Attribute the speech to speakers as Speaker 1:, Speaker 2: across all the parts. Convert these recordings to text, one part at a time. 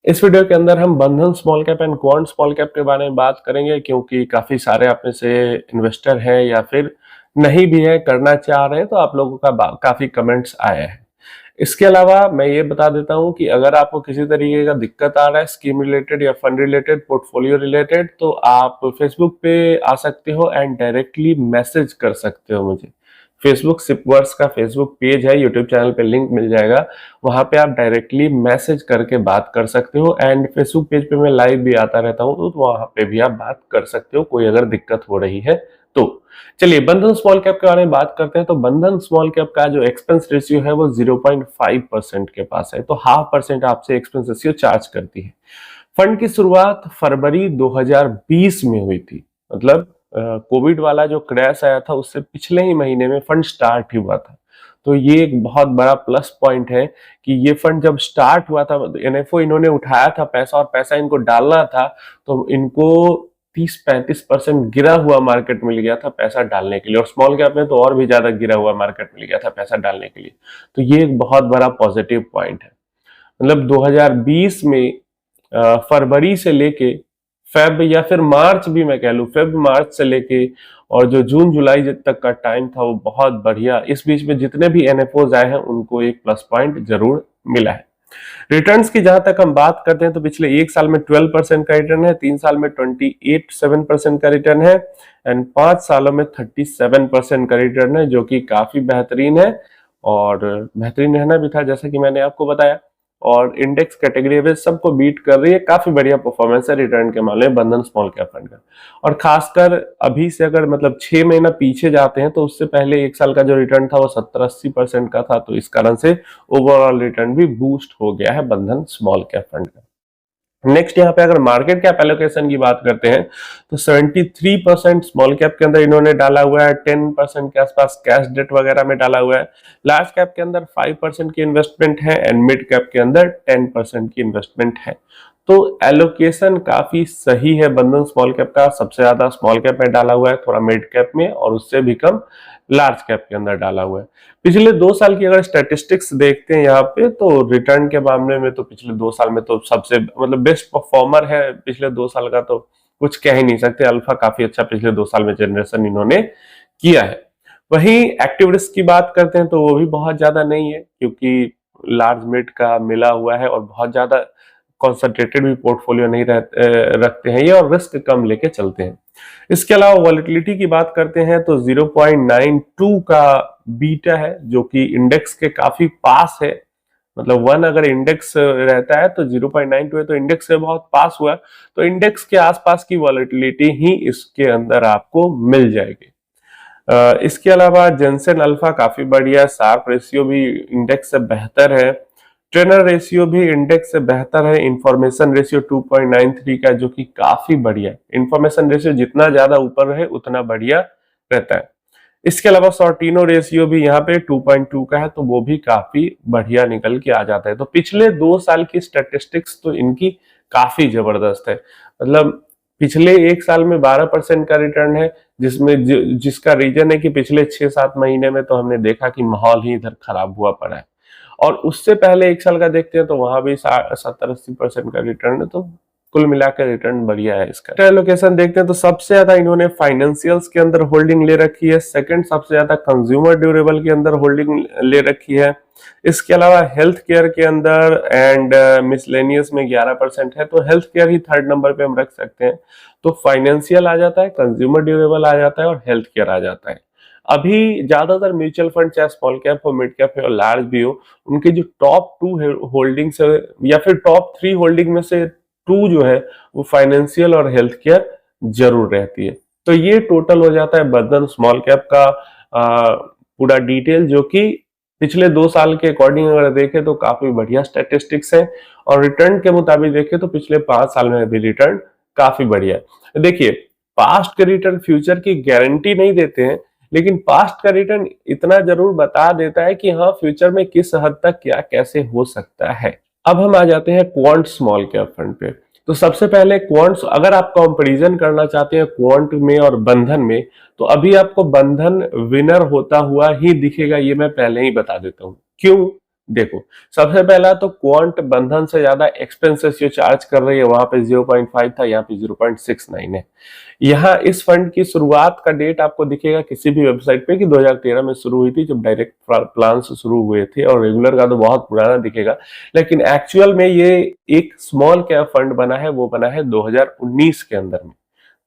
Speaker 1: इस वीडियो के अंदर हम बंधन small cap and quant small cap के बारे में बात करेंगे, क्योंकि काफी सारे आप में से इन्वेस्टर हैं या फिर नहीं भी है, करना चाह रहे हैं, तो आप लोगों का काफी कमेंट्स आए हैं। इसके अलावा मैं ये बता देता हूं कि अगर आपको किसी तरीके का दिक्कत आ रहा है स्कीम रिलेटेड या फंड रिलेटेड, पोर्टफोलियो रिलेटेड, तो आप फेसबुक पे आ सकते हो एंड डायरेक्टली मैसेज कर सकते हो मुझे। फेसबुक सिपवर्स का फेसबुक पेज है, यूट्यूब चैनल पे लिंक मिल जाएगा, वहां पे आप डायरेक्टली मैसेज करके बात कर सकते हो। एंड फेसबुक पेज पे मैं लाइव भी आता रहता हूँ, तो वहां पे भी आप बात कर सकते हो कोई अगर दिक्कत हो रही है तो। चलिए बंधन स्मॉल कैप के बारे में बात करते हैं। तो बंधन स्मॉल कैप का जो एक्सपेंस रेशियो है वो 0.5% के पास है, तो 0.5% आपसे एक्सपेंस रेशियो चार्ज करती है। फंड की शुरुआत फरवरी 2020 में हुई थी, मतलब कोविड वाला जो क्रैश आया था उससे पिछले ही महीने में फंड स्टार्ट ही हुआ था। तो ये एक बहुत बड़ा प्लस पॉइंट है कि ये फंड जब स्टार्ट हुआ था, एनएफओ इन्होंने उठाया था पैसा और पैसा इनको डालना था, तो इनको 30-35% गिरा हुआ मार्केट मिल गया था पैसा डालने के लिए, और स्मॉल कैप में तो और भी ज्यादा गिरा हुआ मार्केट मिल गया था पैसा डालने के लिए। तो ये एक बहुत बड़ा पॉजिटिव पॉइंट है। मतलब 2020 में फरवरी से लेके फेब या फिर मार्च भी मैं कह लूं, फेब मार्च से लेके और जो जून जुलाई तक का टाइम था वो बहुत बढ़िया। इस बीच में जितने भी एनएफओज आए हैं उनको एक प्लस पॉइंट जरूर मिला है। रिटर्न्स की जहां तक हम बात करते हैं तो पिछले एक साल में 12% का रिटर्न है, 3 साल में 28.7% का रिटर्न है एंड 5 सालों में 37% का रिटर्न है, जो कि काफी बेहतरीन है और बेहतरीन रहना भी था जैसा कि मैंने आपको बताया। और इंडेक्स कैटेगरी एवरेज सबको बीट कर रही है, काफी बढ़िया परफॉर्मेंस है रिटर्न के मामले में बंधन स्मॉल कैप फंड का। और खासकर अभी से अगर मतलब 6 महीना पीछे जाते हैं तो उससे पहले एक साल का जो रिटर्न था वो 70-80% का था, तो इस कारण से ओवरऑल रिटर्न भी बूस्ट हो गया है बंधन स्मॉल कैप फंड का। नेक्स्ट यहाँ पे अगर मार्केट कैप एलोकेशन की बात करते हैं तो 73% स्मॉल कैप के अंदर इन्होंने डाला हुआ है, 10% के आसपास कैश डेट वगैरह में डाला हुआ है। लार्ज कैप के अंदर 5% की इन्वेस्टमेंट है एंड मिड कैप के अंदर 10% की इन्वेस्टमेंट है। तो एलोकेशन काफी सही है बंधन स्मॉल कैप का, सबसे ज्यादा स्मॉल कैप में डाला हुआ है, थोड़ा मिड कैप में और उससे भी कम लार्ज कैप के अंदर डाला हुआ है। पिछले 2 साल की अगर स्टैटिस्टिक्स देखते हैं यहाँ पे, तो रिटर्न के मामले में तो पिछले 2 साल में तो सबसे मतलब बेस्ट परफॉर्मर है पिछले 2 साल का, तो कुछ कह ही नहीं सकते। अल्फा काफी अच्छा पिछले 2 साल में जनरेशन इन्होंने किया है। वहीं एक्टिव रिस्क की बात करते हैं तो वो भी बहुत ज्यादा नहीं है, क्योंकि लार्ज मिड का मिला हुआ है और बहुत ज्यादा कॉन्सेंट्रेटेड भी पोर्टफोलियो नहीं रखते हैं ये, और रिस्क कम लेके चलते हैं। इसके अलावा वॉलेटिलिटी की बात करते हैं तो 0.92 का बीटा है, जो कि इंडेक्स के काफी पास है। मतलब 1 अगर इंडेक्स रहता है तो 0.92 है, तो इंडेक्स से बहुत पास हुआ, तो इंडेक्स के आसपास की वॉलेटिलिटी ही इसके अंदर आपको मिल जाएगी। इसके अलावा जेनसेन अल्फा काफी बढ़िया, शार्प रेशियो भी इंडेक्स से बेहतर है, ट्रेनर रेशियो भी इंडेक्स से बेहतर है, इंफॉर्मेशन रेशियो 2.93 का, जो कि काफी बढ़िया है। इंफॉर्मेशन रेशियो जितना ज्यादा ऊपर रहे उतना बढ़िया रहता है। इसके अलावा सॉर्टिनो रेशियो भी यहाँ पे 2.2 का है, तो वो भी काफी बढ़िया निकल के आ जाता है। तो पिछले 2 साल की स्टैटिस्टिक्स तो इनकी काफी जबरदस्त है। मतलब पिछले एक साल में 12% का रिटर्न है, जिसका रीजन है कि पिछले 6-7 महीने में तो हमने देखा कि माहौल ही इधर खराब हुआ पड़ा है। और उससे पहले एक साल का देखते हैं तो वहां भी 70-80% का रिटर्न है, तो कुल मिलाकर रिटर्न बढ़िया है इसका। एलोकेशन देखते हैं तो सबसे ज्यादा इन्होंने फाइनेंशियल्स के अंदर होल्डिंग ले रखी है, सेकंड सबसे ज्यादा कंज्यूमर ड्यूरेबल के अंदर होल्डिंग ले रखी है। इसके अलावा हेल्थ केयर के अंदर एंड मिसलेनियस में 11% है, तो हेल्थ केयर ही थर्ड नंबर पे हम रख सकते हैं। तो फाइनेंशियल आ जाता है, कंज्यूमर ड्यूरेबल आ जाता है और हेल्थ केयर आ जाता है। अभी ज्यादातर म्यूचुअल फंड चाहे स्मॉल कैप हो, मिड कैप हो और लार्ज भी हो, उनके जो टॉप 2 होल्डिंग्स है या फिर टॉप 3 होल्डिंग में से 2 जो है वो फाइनेंशियल और हेल्थ केयर जरूर रहती है। तो ये टोटल हो जाता है बंधन स्मॉल कैप का पूरा डिटेल, जो कि पिछले 2 साल के अकॉर्डिंग अगर देखें तो काफी बढ़िया स्टैटिस्टिक्स है, और रिटर्न के मुताबिक देखें तो पिछले 5 साल में भी रिटर्न काफी बढ़िया है। देखिए, पास्ट के रिटर्न फ्यूचर की गारंटी नहीं देते हैं, लेकिन पास्ट का रिटर्न इतना जरूर बता देता है कि हाँ फ्यूचर में किस हद तक क्या कैसे हो सकता है। अब हम आ जाते हैं क्वांट स्मॉल कैप फंड पे। तो सबसे पहले क्वांट, अगर आप कंपैरिजन करना चाहते हैं क्वांट में और बंधन में, तो अभी आपको बंधन विनर होता हुआ ही दिखेगा, ये मैं पहले ही बता देता हूं। क्यों? देखो, सबसे पहला तो क्वांट बंधन से ज्यादा एक्सपेंसेस जो चार्ज कर रही है वहां पे 0.5 था, यहाँ पे 0.69 है। यहाँ इस फंड की शुरुआत का डेट आपको दिखेगा किसी भी वेबसाइट पे कि 2013 में शुरू हुई थी, जब डायरेक्ट प्लान शुरू हुए थे, और रेगुलर का तो बहुत पुराना दिखेगा, लेकिन एक्चुअल में ये एक स्मॉल कैप फंड बना है, वो बना है 2019 के अंदर में।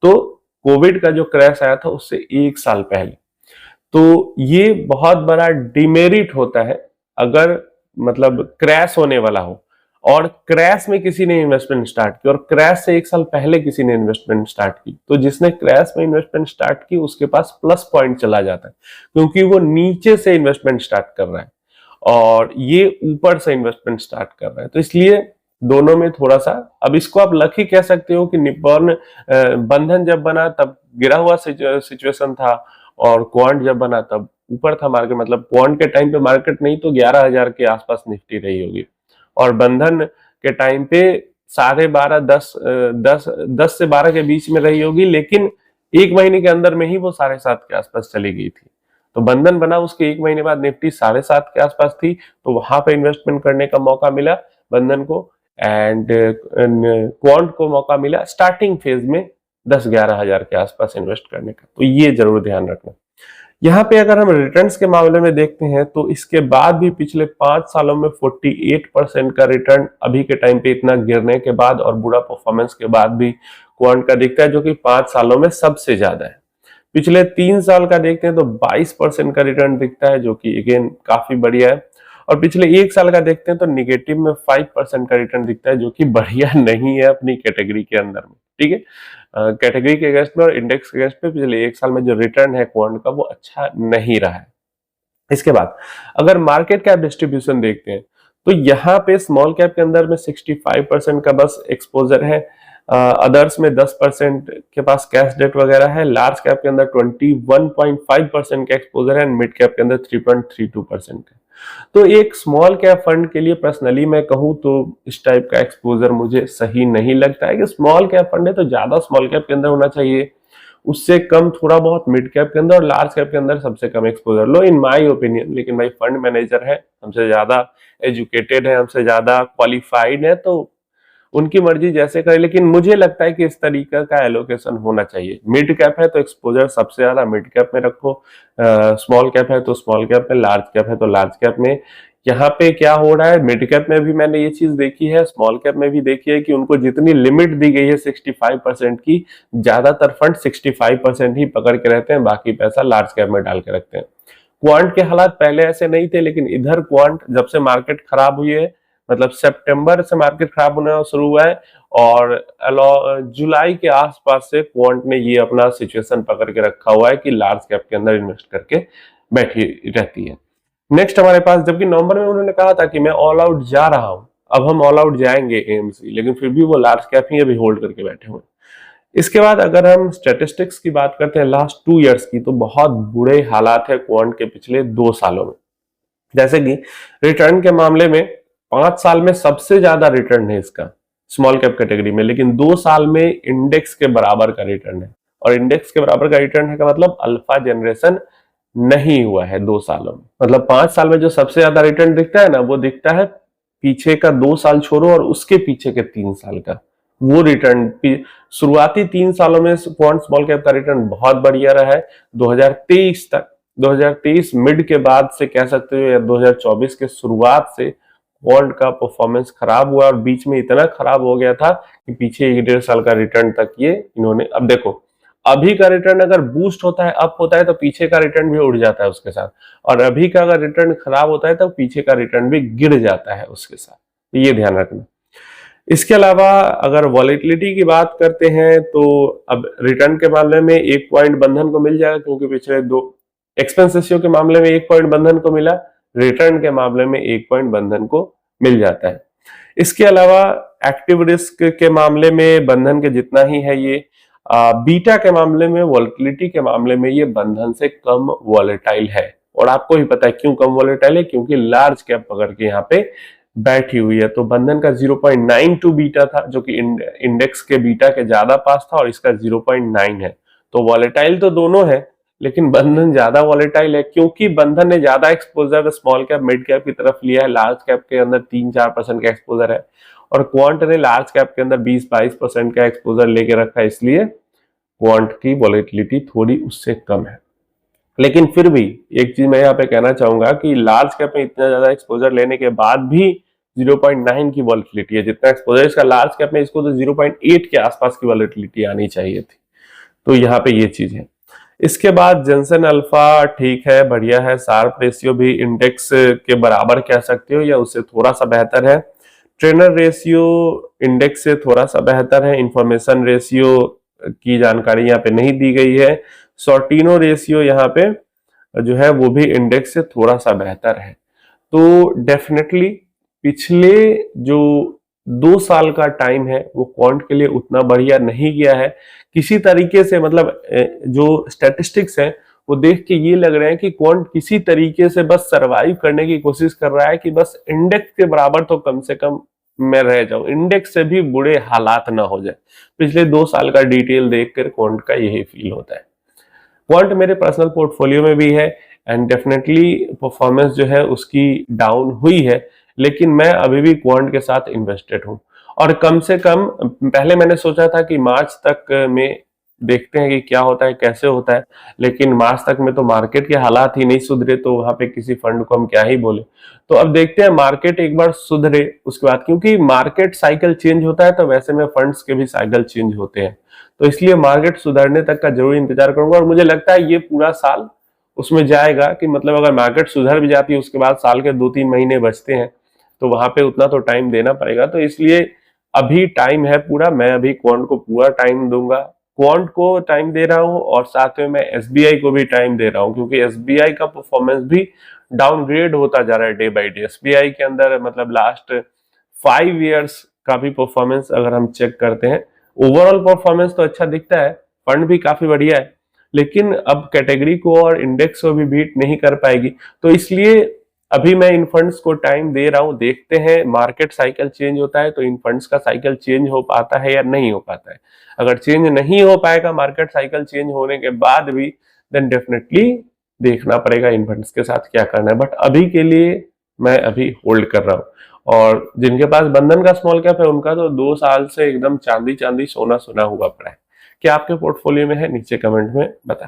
Speaker 1: तो कोविड का जो क्रैश आया था उससे 1 साल पहले। तो ये बहुत बड़ा डिमेरिट होता है अगर मतलब क्रैश होने वाला हो, और क्रैश में किसी ने इन्वेस्टमेंट स्टार्ट की, और क्रैश से 1 साल पहले किसी ने इन्वेस्टमेंट स्टार्ट की, तो जिसने क्रैश में इन्वेस्टमेंट स्टार्ट की उसके पास प्लस पॉइंट चला जाता है, क्योंकि वो नीचे से इन्वेस्टमेंट स्टार्ट कर रहा है और ये ऊपर से इन्वेस्टमेंट स्टार्ट कर रहा है। तो इसलिए दोनों में थोड़ा सा, अब इसको आप लकी कह सकते हो कि निप्पॉन बंधन जब बना तब गिरा हुआ सिचुएशन था, और क्वांट जब बना तब ऊपर था मार्केट, मतलब क्वांट के टाइम पे मार्केट नहीं तो 11,000 के आसपास निफ्टी रही होगी, और बंधन के टाइम पे 12:30 10 से 12 के बीच में रही होगी, लेकिन 1 महीने के अंदर में ही वो 7:30 के आसपास चली गई थी। तो बंधन बना उसके 1 महीने बाद निफ्टी 7:30 के आसपास थी, तो वहां पे इन्वेस्टमेंट करने का मौका मिला बंधन को, एंड क्वांट को मौका मिला स्टार्टिंग फेज में 10-11 हजार के आसपास इन्वेस्ट करने का। तो ये जरूर ध्यान रखना। यहाँ पे अगर हम रिटर्न्स के मामले में देखते हैं तो इसके बाद भी पिछले 5 सालों में 48% का रिटर्न अभी के टाइम पे इतना गिरने के बाद और बुरा परफॉर्मेंस के बाद भी क्वांट का दिखता है, जो कि 5 सालों में सबसे ज्यादा है। पिछले 3 साल का देखते हैं तो 22% का रिटर्न दिखता है, जो कि अगेन काफी बढ़िया है, और पिछले 1 साल का देखते हैं तो निगेटिव में 5% का रिटर्न दिखता है, जो कि बढ़िया नहीं है अपनी कैटेगरी के अंदर में। ठीक है, कैटेगरी के अगेंस्ट में और इंडेक्स के अगेंस्ट पे पिछले 1 साल में जो रिटर्न है क्वांट का वो अच्छा नहीं रहा है। इसके बाद अगर मार्केट कैप डिस्ट्रीब्यूशन देखते हैं तो यहाँ पे स्मॉल कैप के अंदर में 65% का बस एक्सपोजर है, अदर्स में 10% के पास कैश डेट वगैरह है, लार्ज कैप के अंदर 21.5% का एक्सपोजर है, मिड कैप के अंदर 3.32% है। तो एक स्मॉल कैप फंड के लिए पर्सनली मैं कहूँ तो इस टाइप का एक्सपोजर मुझे सही नहीं लगता है, कि स्मॉल कैप फंड है तो ज्यादा स्मॉल कैप के अंदर होना चाहिए, उससे कम थोड़ा बहुत मिड कैप के अंदर, और लार्ज कैप के अंदर सबसे कम एक्सपोजर लो, इन माय ओपिनियन। लेकिन भाई फंड मैनेजर है, हमसे ज्यादा एजुकेटेड है, हमसे ज्यादा क्वालिफाइड है, तो उनकी मर्जी जैसे करे, लेकिन मुझे लगता है कि इस तरीके का एलोकेशन होना चाहिए। मिड कैप है तो एक्सपोजर सबसे ज्यादा मिड कैप में रखो, स्मॉल कैप है तो स्मॉल कैप में, लार्ज कैप है तो लार्ज कैप में। यहाँ पे क्या हो रहा है, मिड कैप में भी मैंने ये चीज देखी है, स्मॉल कैप में भी देखी है, कि उनको जितनी लिमिट दी गई है 65% की, ज्यादातर फंड 65% ही पकड़ के रहते हैं, बाकी पैसा लार्ज कैप में डाल के रखते हैं। क्वांट के हालात पहले ऐसे नहीं थे, लेकिन इधर क्वांट जब से मार्केट खराब हुई है, मतलब सितंबर से मार्केट खराब होना शुरू हुआ है, और जुलाई के आसपास से क्वांट ने ये अपना सिचुएशन पकड़ के रखा हुआ है कि लार्ज कैप के अंदर इन्वेस्ट करके बैठी रहती है। नेक्स्ट हमारे पास, जबकि नवंबर में उन्होंने कहा था कि मैं ऑल आउट जा रहा हूं, अब हम ऑल आउट जाएंगे एएमसी, लेकिन फिर भी वो लार्ज कैप ही अभी होल्ड करके बैठे हुए। इसके बाद अगर हम स्टेटिस्टिक्स की बात करते हैं लास्ट 2 ईयर्स की, तो बहुत बुरे हालात है क्वांट के पिछले 2 सालों में। जैसे कि रिटर्न के मामले में 5 साल में सबसे ज्यादा रिटर्न है इसका स्मॉल कैप कैटेगरी में, लेकिन 2 साल में इंडेक्स के बराबर का रिटर्न है, और इंडेक्स के बराबर का रिटर्न है का मतलब अल्फा जनरेशन नहीं हुआ है 2 सालों में। मतलब 5 साल में जो सबसे ज्यादा रिटर्न दिखता है ना, वो दिखता है पीछे का 2 साल छोड़ो और उसके पीछे के 3 साल का वो रिटर्न। शुरुआती 3 सालों में क्वांट स्मॉल कैप का रिटर्न बहुत बढ़िया रहा है 2023 तक। 2023 मिड के बाद से कह सकते हो, या 2024 के शुरुआत से क्वांट का परफॉर्मेंस खराब हुआ, और बीच में इतना खराब हो गया था कि पीछे 1-1.5 साल का रिटर्न तक ये इन्होंने, अब देखो अभी का रिटर्न अगर बूस्ट होता है, अप होता है, तो पीछे का रिटर्न भी उड़ जाता है उसके साथ, और अभी का अगर रिटर्न खराब होता है तो पीछे का रिटर्न भी गिर जाता है उसके साथ, तो ये ध्यान रखना। इसके अलावा अगर वॉलेटिलिटी की बात करते हैं तो अब रिटर्न के मामले में 1 पॉइंट बंधन को मिल जाएगा, क्योंकि पिछले 2 एक्सपेंस रेशियो के मामले में 1 पॉइंट बंधन को मिला, रिटर्न के मामले में 1 पॉइंट बंधन को मिल जाता है। इसके अलावा एक्टिव रिस्क के मामले में बंधन के जितना ही है ये, बीटा के मामले में, वॉलेटिलिटी के मामले में ये बंधन से कम वॉलेटाइल है, और आपको ही पता है क्यों कम वॉलेटाइल है, क्योंकि लार्ज कैप पकड़ के यहाँ पे बैठी हुई है। तो बंधन का 0.92 बीटा था, जो कि इंडेक्स के बीटा के ज्यादा पास था, और इसका 0.9 है। तो वॉलेटाइल तो दोनों है, लेकिन बंधन ज्यादा वॉलेटाइल है क्योंकि बंधन ने ज्यादा exposure small cap mid cap की तरफ लिया है। लार्ज कैप के अंदर 3-4% का एक्सपोजर है और क्वांट ने लार्ज कैप के अंदर 20-22% का एक्सपोजर लेके रखा है, इसलिए क्वांट की वॉलेटिलिटी थोड़ी उससे कम है। लेकिन फिर भी एक चीज मैं यहाँ पे कहना चाहूंगा कि लार्ज कैप में इतना ज्यादा एक्सपोजर लेने के बाद भी 0.9 की वॉलेटिलिटी है। जितना एक्सपोजर इसका लार्ज कैप में, इसको तो 0.8 के आसपास की वॉलेटिलिटी आनी चाहिए थी। तो यहाँ पे ये चीज है। इसके बाद जेंसन अल्फा ठीक है, बढ़िया है। शार्प रेशियो भी इंडेक्स के बराबर कह सकते हो या उससे थोड़ा सा बेहतर है। ट्रेनर रेशियो इंडेक्स से थोड़ा सा बेहतर है। इंफॉर्मेशन रेशियो की जानकारी यहाँ पे नहीं दी गई है। सॉर्टिनो रेशियो यहाँ पे जो है वो भी इंडेक्स से थोड़ा सा बेहतर है। तो डेफिनेटली पिछले जो 2 साल का टाइम है वो क्वांट के लिए उतना बढ़िया नहीं गया है किसी तरीके से। मतलब जो स्टैटिस्टिक्स है वो देख के ये लग रहा है कि क्वांट किसी तरीके से बस सरवाइव करने की कोशिश कर रहा है कि बस इंडेक्स के बराबर तो कम से कम मैं रह जाऊं, इंडेक्स से भी बुरे हालात ना हो जाए। पिछले 2 साल का डिटेल देखकर क्वांट का यही फील होता है। क्वांट मेरे पर्सनल पोर्टफोलियो में भी है एंड डेफिनेटली परफॉर्मेंस जो है उसकी डाउन हुई है, लेकिन मैं अभी भी क्वांट के साथ इन्वेस्टेड हूं। और कम से कम पहले मैंने सोचा था कि मार्च तक में देखते हैं कि क्या होता है, कैसे होता है, लेकिन मार्च तक में तो मार्केट के हालात ही नहीं सुधरे, तो वहां पे किसी फंड को हम क्या ही बोले। तो अब देखते हैं मार्केट एक बार सुधरे उसके बाद, क्योंकि मार्केट साइकिल चेंज होता है तो वैसे में फंड्स के भी साइकिल चेंज होते हैं। तो इसलिए मार्केट सुधरने तक का जरूर इंतजार करूंगा और मुझे लगता है ये पूरा साल उसमें जाएगा कि मतलब अगर मार्केट सुधर भी जाती है उसके बाद साल के 2-3 महीने बचते हैं तो वहां पे उतना तो टाइम देना पड़ेगा। तो इसलिए अभी टाइम है पूरा, मैं अभी क्वांट को पूरा टाइम दूंगा, क्वांट को टाइम दे रहा हूं और साथ में मैं एसबीआई को भी टाइम दे रहा हूं, क्योंकि एसबीआई का परफॉर्मेंस भी डाउनग्रेड होता जा रहा है डे बाई डे। एसबीआई के अंदर मतलब लास्ट 5 इयर्स का भी परफॉर्मेंस अगर हम चेक करते हैं, ओवरऑल परफॉर्मेंस तो अच्छा दिखता है, फंड भी काफी बढ़िया है, लेकिन अब कैटेगरी को और इंडेक्स को भी बीट नहीं कर पाएगी। तो इसलिए अभी मैं इन फंड्स को टाइम दे रहा हूं, देखते हैं मार्केट साइकिल चेंज होता है तो इन फंड्स का साइकिल चेंज हो पाता है या नहीं हो पाता है। अगर चेंज नहीं हो पाएगा मार्केट साइकिल चेंज होने के बाद भी, देन डेफिनेटली देखना पड़ेगा इन फंड्स के साथ क्या करना है। बट अभी के लिए मैं अभी होल्ड कर रहा हूं। और जिनके पास बंधन का स्मॉल कैप है उनका तो 2 साल से एकदम चांदी चांदी सोना सोना हुआ पड़ा है। क्या आपके पोर्टफोलियो में है, नीचे कमेंट में बता।